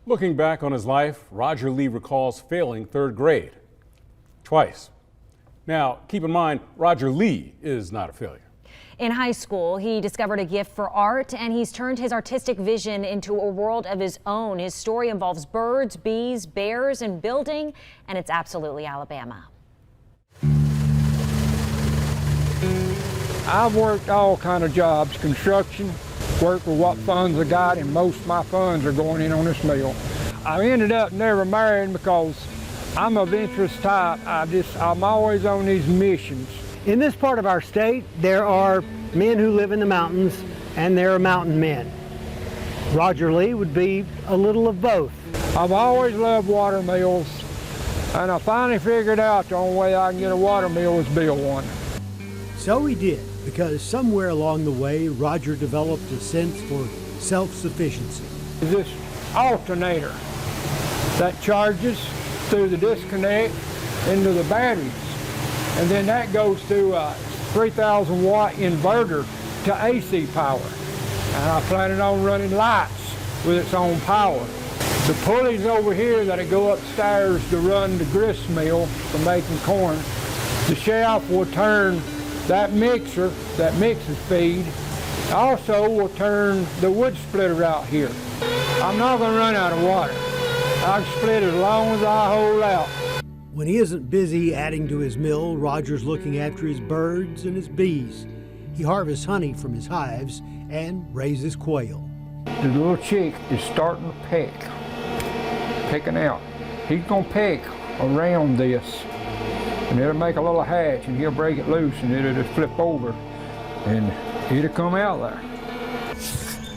Looking back on his life, Roger Lee recalls failing third grade twice. Now, keep in mind, Roger Lee is not a failure. In high school, he discovered a gift for art, and he's turned his artistic vision into a world of his own. His story involves birds, bees, bears, and building, and it's absolutely Alabama. I've worked all kind of jobs, construction, worked with what funds I got, and most of my funds are going in on this mill. I ended up never marrying because I'm of interest type. I'm always on these missions. In this part of our state, there are men who live in the mountains, and there are mountain men. Roger Lee would be a little of both. I've always loved water mills, and I finally figured out the only way I can get a water mill was build one. So he did, because somewhere along the way, Roger developed a sense for self-sufficiency. This alternator that charges through the disconnect into the batteries, and then that goes through a 3,000 watt inverter to AC power. And I planning on running lights with its own power. The pulleys over here that go upstairs to run the grist mill for making corn, the shaft will turn that mixer that mixes feed. Also will turn the wood splitter out here. I'm not going to run out of water. I can split as long as I hold out. When he isn't busy adding to his mill, Roger's looking after his birds and his bees. He harvests honey from his hives and raises quail. The little chick is starting to peck, pecking out. He's going to peck around this, and it'll make a little hatch, and he'll break it loose, and it'll just flip over, and it'll come out there.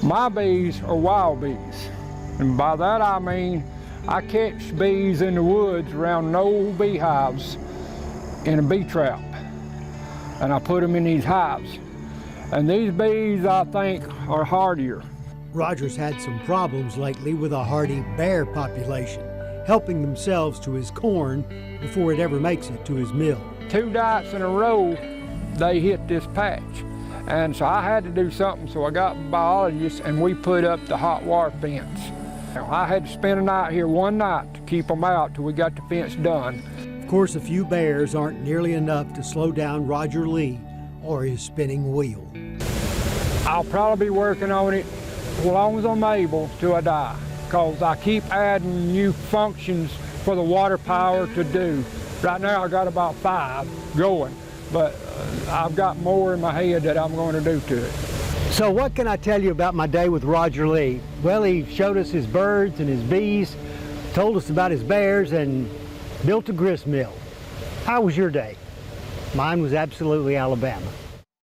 My bees are wild bees, and by that I mean I catch bees in the woods around old beehives in a bee trap, and I put them in these hives. And these bees, I think, are hardier. Roger's had some problems lately with a hardy bear population, helping themselves to his corn before it ever makes it to his mill. 2 nights in a row, they hit this patch. And so I had to do something, so I got biologists, and we put up the hot wire fence. I had to spend a night here one night to keep them out till we got the fence done. Of course, a few bears aren't nearly enough to slow down Roger Lee or his spinning wheel. I'll probably be working on it as long as I'm able till I die, because I keep adding new functions for the water power to do. Right now I got about 5 going, but I've got more in my head that I'm going to do to it. So what can I tell you about my day with Roger Lee? Well, he showed us his birds and his bees, told us about his bears, and built a grist mill. How was your day? Mine was absolutely Alabama.